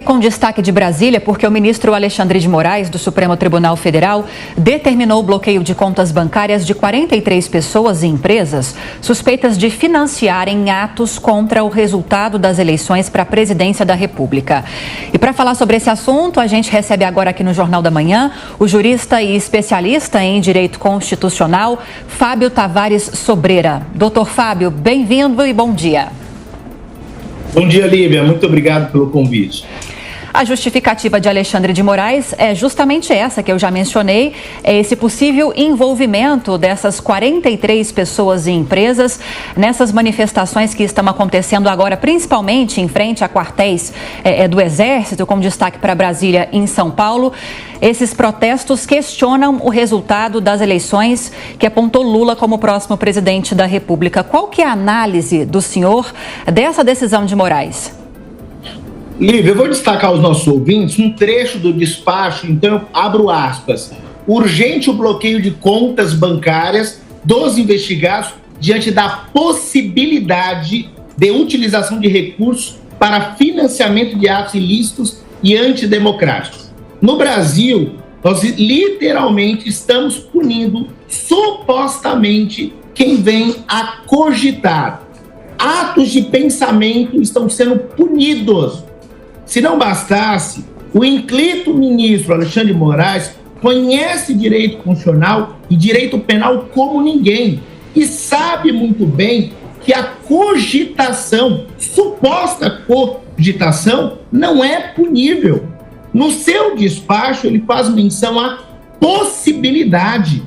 com destaque de Brasília, porque o ministro Alexandre de Moraes, do Supremo Tribunal Federal, determinou o bloqueio de contas bancárias de 43 pessoas e empresas suspeitas de financiarem atos contra o resultado das eleições para a presidência da República. E para falar sobre esse assunto, a gente recebe agora aqui no Jornal da Manhã o jurista e especialista em direito constitucional, Fábio Tavares Sobreira. Doutor Fábio, bem-vindo e bom dia. Bom dia, Lívia. Muito obrigado pelo convite. A justificativa de Alexandre de Moraes é justamente essa que eu já mencionei, é esse possível envolvimento dessas 43 pessoas e empresas nessas manifestações que estão acontecendo agora, principalmente em frente a quartéis do Exército, com destaque para Brasília e em São Paulo. Esses protestos questionam o resultado das eleições que apontou Lula como próximo presidente da República. Qual que é a análise do senhor dessa decisão de Moraes? Lívia, eu vou destacar aos nossos ouvintes um trecho do despacho, então eu abro aspas. Urgente o bloqueio de contas bancárias dos investigados diante da possibilidade de utilização de recursos para financiamento de atos ilícitos e antidemocráticos. No Brasil, nós literalmente estamos punindo supostamente quem vem a cogitar. Atos de pensamento estão sendo punidos. Se não bastasse, o inclito ministro Alexandre de Moraes conhece direito constitucional e direito penal como ninguém e sabe muito bem que a cogitação, suposta cogitação, não é punível. No seu despacho, ele faz menção à possibilidade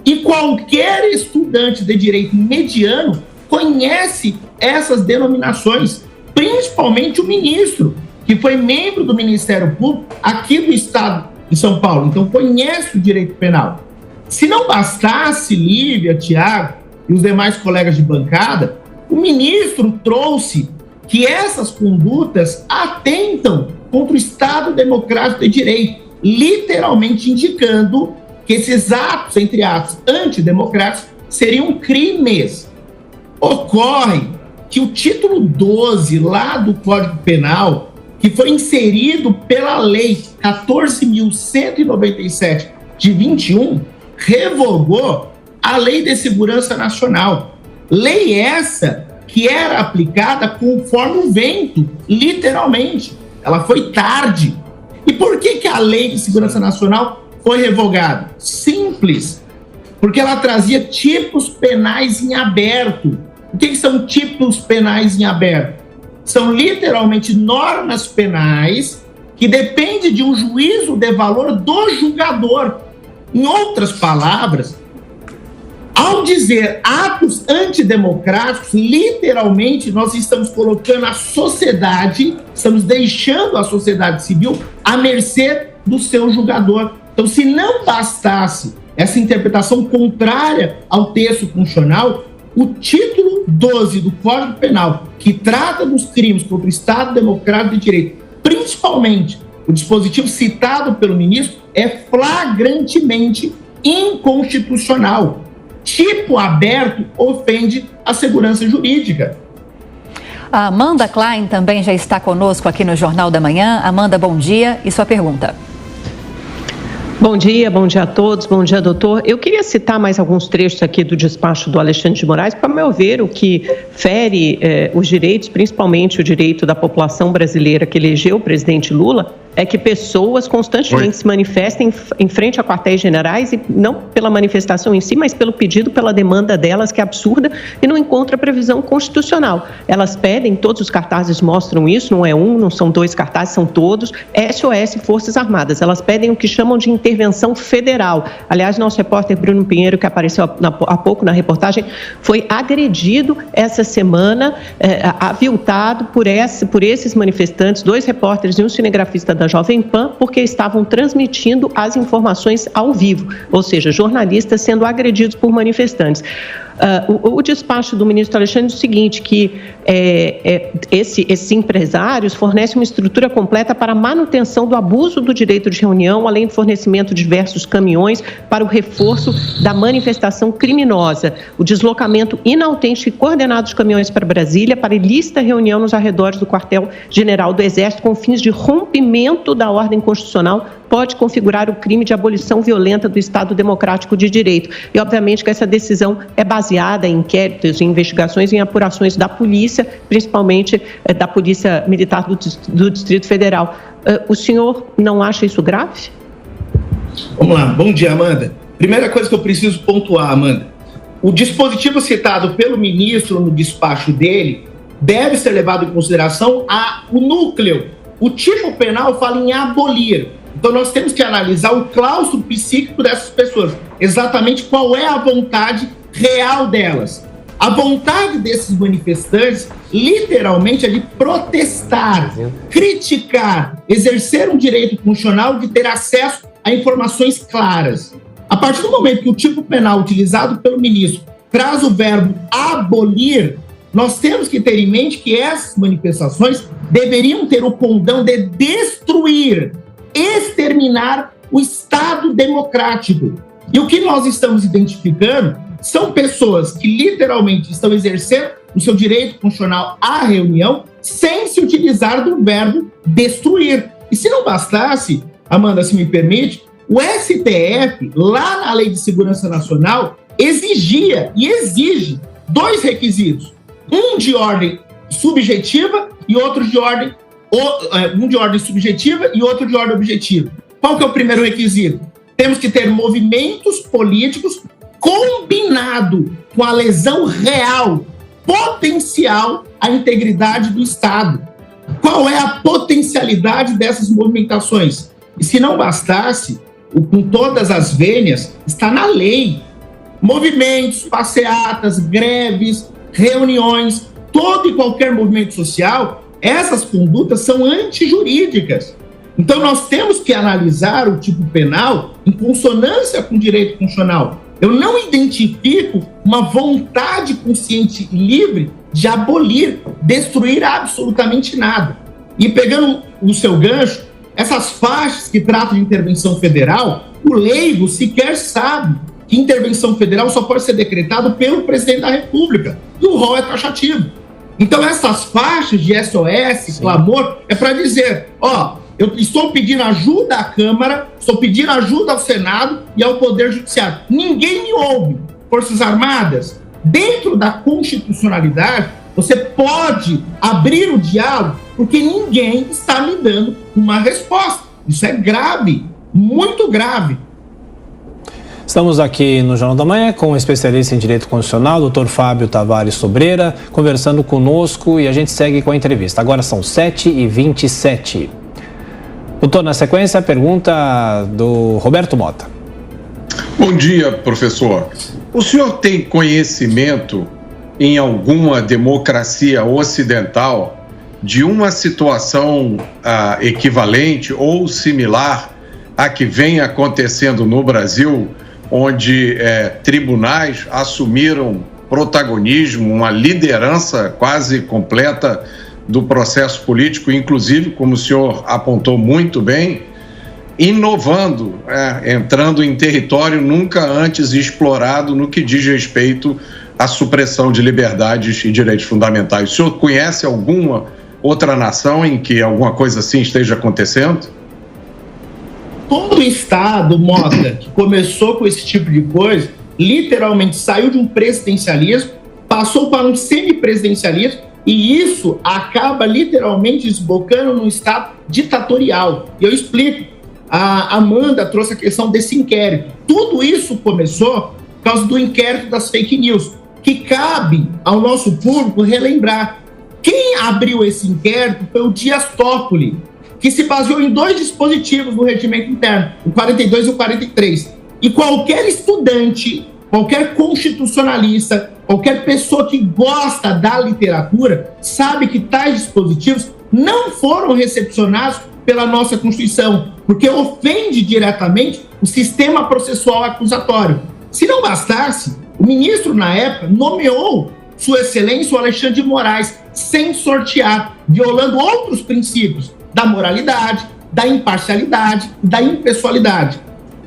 e qualquer estudante de direito mediano conhece essas denominações, principalmente o ministro, que foi membro do Ministério Público aqui do Estado de São Paulo, então conhece o direito penal. Se não bastasse, Lívia, Tiago e os demais colegas de bancada, o ministro trouxe que essas condutas atentam contra o Estado Democrático de Direito, literalmente indicando que esses atos, entre aspas, antidemocráticos, seriam crimes. Ocorre que o título 12 lá do Código Penal, que foi inserido pela Lei 14.197 de 21, revogou a Lei de Segurança Nacional. Lei essa que era aplicada conforme o vento, literalmente. Ela foi tarde. E por que a Lei de Segurança Nacional foi revogada? Simples. Porque ela trazia tipos penais em aberto. O que são tipos penais em aberto? São literalmente normas penais que dependem de um juízo de valor do julgador. Em outras palavras, ao dizer atos antidemocráticos, literalmente nós estamos colocando a sociedade, estamos deixando a sociedade civil à mercê do seu julgador. Então, se não bastasse essa interpretação contrária ao texto constitucional, o título 12 do Código Penal, que trata dos crimes contra o Estado Democrático de Direito, principalmente o dispositivo citado pelo ministro, é flagrantemente inconstitucional. Tipo aberto ofende a segurança jurídica. A Amanda Klein também já está conosco aqui no Jornal da Manhã. Amanda, bom dia e sua pergunta. Bom dia a todos, bom dia, doutor. Eu queria citar mais alguns trechos aqui do despacho do Alexandre de Moraes, para meu ver, o que fere os direitos, principalmente o direito da população brasileira que elegeu o presidente Lula, é que pessoas constantemente se manifestem em frente a quartéis generais e não pela manifestação em si, mas pelo pedido, pela demanda delas, que é absurda e não encontra previsão constitucional. Elas pedem, todos os cartazes mostram isso, não é um, não são dois cartazes, são todos, SOS Forças Armadas. Elas pedem o que chamam de intervenção federal. Aliás, nosso repórter Bruno Pinheiro, que apareceu há pouco na reportagem, foi agredido essa semana, aviltado por esses manifestantes, 2 repórteres e um cinegrafista da Jovem Pan, porque estavam transmitindo as informações ao vivo, ou seja, jornalistas sendo agredidos por manifestantes. O despacho do ministro Alexandre diz o seguinte, que esses empresários fornecem uma estrutura completa para a manutenção do abuso do direito de reunião, além do fornecimento de diversos caminhões para o reforço da manifestação criminosa, o deslocamento inautêntico e coordenado de caminhões para Brasília para ilícita reunião nos arredores do quartel-general do Exército com fins de rompimento da ordem constitucional pode configurar o crime de abolição violenta do Estado Democrático de Direito. E, obviamente, que essa decisão é baseada em inquéritos, em investigações, em apurações da polícia, principalmente da Polícia Militar do Distrito Federal. O senhor não acha isso grave? Vamos lá. Bom dia, Amanda. Primeira coisa que eu preciso pontuar, Amanda. O dispositivo citado pelo ministro no despacho dele deve ser levado em consideração o núcleo. O tipo penal fala em abolir. Então, nós temos que analisar o claustro psíquico dessas pessoas, exatamente qual é a vontade real delas. A vontade desses manifestantes, literalmente, é de protestar, criticar, exercer um direito constitucional de ter acesso a informações claras. A partir do momento que o tipo penal utilizado pelo ministro traz o verbo abolir, nós temos que ter em mente que essas manifestações deveriam ter o condão de destruir, exterminar o Estado democrático. E o que nós estamos identificando são pessoas que literalmente estão exercendo o seu direito constitucional à reunião sem se utilizar do verbo destruir. E se não bastasse, Amanda, se me permite, o STF, lá na Lei de Segurança Nacional, exigia e exige 2 requisitos. Um de ordem subjetiva e outro de ordem um de ordem subjetiva e outro de ordem objetiva. Qual que é o primeiro requisito? Temos que ter movimentos políticos combinado com a lesão real, potencial à integridade do Estado. Qual é a potencialidade dessas movimentações? E se não bastasse, com todas as vênias, está na lei. Movimentos, passeatas, greves, reuniões, todo e qualquer movimento social, essas condutas são antijurídicas. Então, nós temos que analisar o tipo penal em consonância com o direito constitucional. Eu não identifico uma vontade consciente e livre de abolir, destruir absolutamente nada. E pegando o seu gancho, essas faixas que tratam de intervenção federal, o leigo sequer sabe que intervenção federal só pode ser decretada pelo presidente da República. E o rol é taxativo. Então, essas faixas de SOS, clamor, é para dizer, eu estou pedindo ajuda à Câmara, estou pedindo ajuda ao Senado e ao Poder Judiciário. Ninguém me ouve. Forças Armadas, dentro da constitucionalidade, você pode abrir o diálogo, porque ninguém está me dando uma resposta. Isso é grave, muito grave. Estamos aqui no Jornal da Manhã com o especialista em Direito Constitucional, doutor Fábio Tavares Sobreira, conversando conosco e a gente segue com a entrevista. Agora são 7h27. Doutor, na sequência, a pergunta do Roberto Mota. Bom dia, professor. O senhor tem conhecimento em alguma democracia ocidental de uma situação equivalente ou similar à que vem acontecendo no Brasil, onde tribunais assumiram protagonismo, uma liderança quase completa do processo político, inclusive, como o senhor apontou muito bem, inovando, entrando em território nunca antes explorado no que diz respeito à supressão de liberdades e direitos fundamentais. O senhor conhece alguma outra nação em que alguma coisa assim esteja acontecendo? Todo Estado, Mota, que começou com esse tipo de coisa, literalmente saiu de um presidencialismo, passou para um semipresidencialismo, e isso acaba literalmente desbocando num Estado ditatorial. E eu explico. A Amanda trouxe a questão desse inquérito. Tudo isso começou por causa do inquérito das fake news, que cabe ao nosso público relembrar. Quem abriu esse inquérito foi o Dias Toffoli, que se baseou em 2 dispositivos do regimento interno, o 42 e o 43. E qualquer estudante, qualquer constitucionalista, qualquer pessoa que gosta da literatura, sabe que tais dispositivos não foram recepcionados pela nossa Constituição, porque ofende diretamente o sistema processual acusatório. Se não bastasse, O ministro, na época, nomeou Sua Excelência o Alexandre de Moraes sem sortear, violando outros princípios da moralidade, da imparcialidade e da impessoalidade.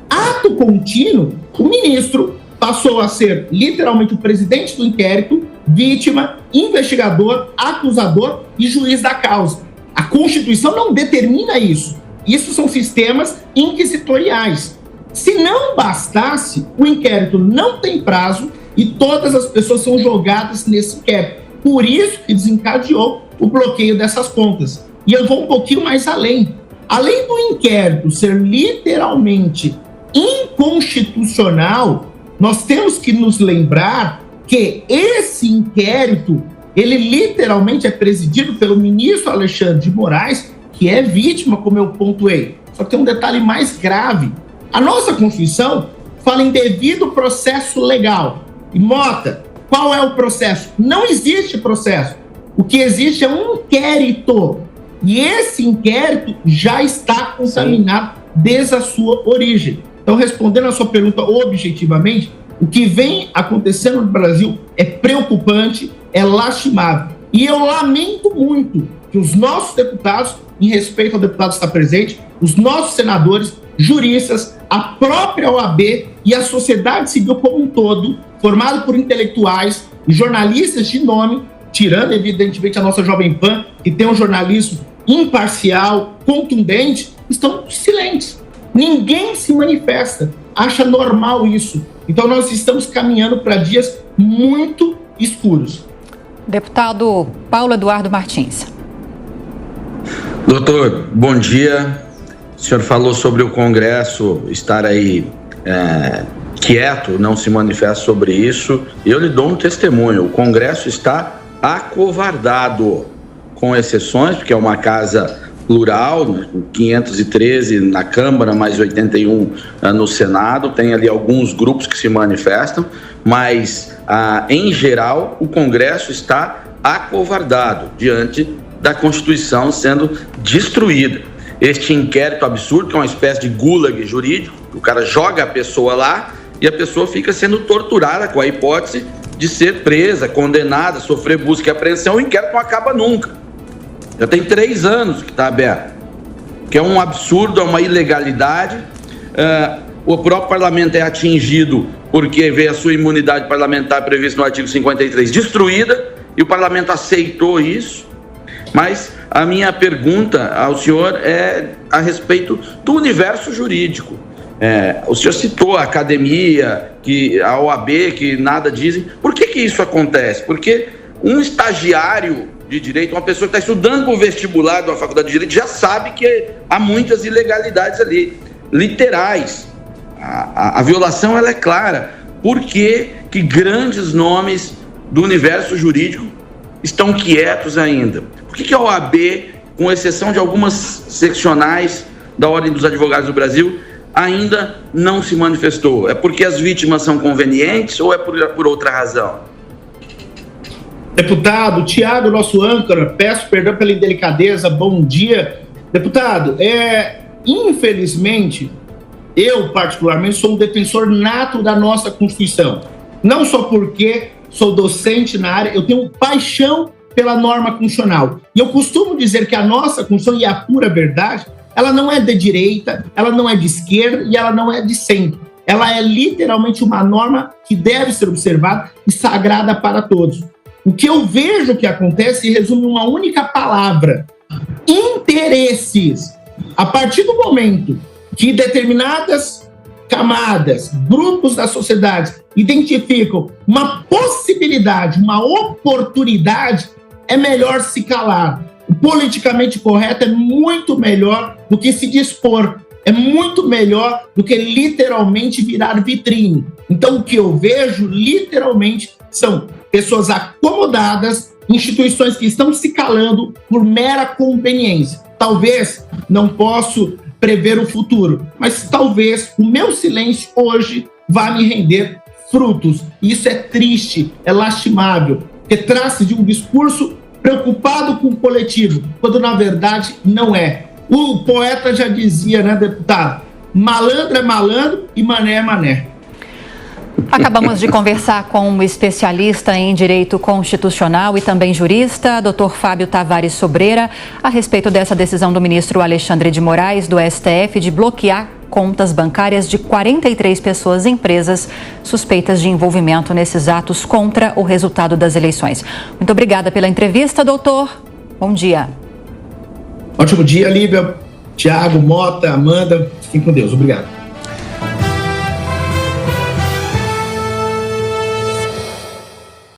Ato contínuo, o ministro passou a ser literalmente o presidente do inquérito, vítima, investigador, acusador e juiz da causa. A Constituição não determina isso. Isso são sistemas inquisitoriais. Se não bastasse, o inquérito não tem prazo e todas as pessoas são jogadas nesse inquérito. Por isso que desencadeou o bloqueio dessas contas. E eu vou um pouquinho mais além. Além do inquérito ser literalmente inconstitucional, nós temos que nos lembrar que esse inquérito, ele literalmente é presidido pelo ministro Alexandre de Moraes, que é vítima, como eu pontuei. Só que tem um detalhe mais grave. A nossa Constituição fala em devido processo legal. E, Mota, qual é o processo? Não existe processo. O que existe é um inquérito. E esse inquérito já está contaminado desde a sua origem. Então, respondendo a sua pergunta objetivamente, o que vem acontecendo no Brasil é preocupante, é lastimável. E eu lamento muito que os nossos deputados, em respeito ao deputado que está presente, os nossos senadores, juristas, a própria OAB e a sociedade civil como um todo, formado por intelectuais e jornalistas de nome, tirando evidentemente a nossa Jovem Pan, que tem um jornalismo imparcial, contundente, estão silentes. Ninguém se manifesta, acha normal isso. Então nós estamos caminhando para dias muito escuros. Deputado Paulo Eduardo Martins. Doutor, bom dia. O senhor falou sobre o Congresso estar aí quieto, não se manifesta sobre isso. Eu lhe dou um testemunho. O Congresso está acovardado, com exceções, porque é uma casa plural, 513 na Câmara, mais 81 no Senado. Tem ali alguns grupos que se manifestam, mas, em geral, o Congresso está acovardado diante da Constituição sendo destruída. Este inquérito absurdo, que é uma espécie de gulag jurídico, o cara joga a pessoa lá e a pessoa fica sendo torturada com a hipótese de ser presa, condenada, sofrer busca e apreensão. O inquérito não acaba nunca. Já tem 3 anos que está aberto, que é um absurdo, é uma ilegalidade. O próprio parlamento é atingido porque vê a sua imunidade parlamentar prevista no artigo 53 destruída, e o parlamento aceitou isso. Mas a minha pergunta ao senhor é a respeito do universo jurídico. O senhor citou a academia, a OAB, que nada dizem. Por que isso acontece? Porque um estagiário de direito, uma pessoa que está estudando para o vestibular da faculdade de direito, já sabe que há muitas ilegalidades ali, literais. A violação ela é clara. Por que grandes nomes do universo jurídico estão quietos ainda? Por que a OAB, com exceção de algumas seccionais da Ordem dos Advogados do Brasil, ainda não se manifestou? É porque as vítimas são convenientes ou é por outra razão? Deputado, Tiago, nosso âncora, peço perdão pela indelicadeza, bom dia. Deputado, infelizmente, eu particularmente sou um defensor nato da nossa Constituição. Não só porque sou docente na área, eu tenho paixão pela norma constitucional. E eu costumo dizer que a nossa Constituição, e a pura verdade, ela não é de direita, ela não é de esquerda e ela não é de centro. Ela é literalmente uma norma que deve ser observada e sagrada para todos. O que eu vejo que acontece resume uma única palavra: interesses. A partir do momento que determinadas camadas, grupos da sociedade identificam uma possibilidade, uma oportunidade, é melhor se calar. O politicamente correto é muito melhor do que se dispor, é muito melhor do que literalmente virar vitrine. Então, o que eu vejo literalmente são pessoas acomodadas, instituições que estão se calando por mera conveniência. Talvez não posso prever o futuro, mas talvez o meu silêncio hoje vá me render frutos. Isso é triste, é lastimável, porque trata-se de um discurso preocupado com o coletivo, quando na verdade não é. O poeta já dizia, né, deputado? Malandro é malandro e mané é mané. Acabamos de conversar com um especialista em direito constitucional e também jurista, Dr. Fábio Tavares Sobreira, a respeito dessa decisão do ministro Alexandre de Moraes, do STF, de bloquear contas bancárias de 43 pessoas e empresas suspeitas de envolvimento nesses atos contra o resultado das eleições. Muito obrigada pela entrevista, doutor. Bom dia. Ótimo dia, Lívia, Tiago, Mota, Amanda. Fiquem com Deus. Obrigado.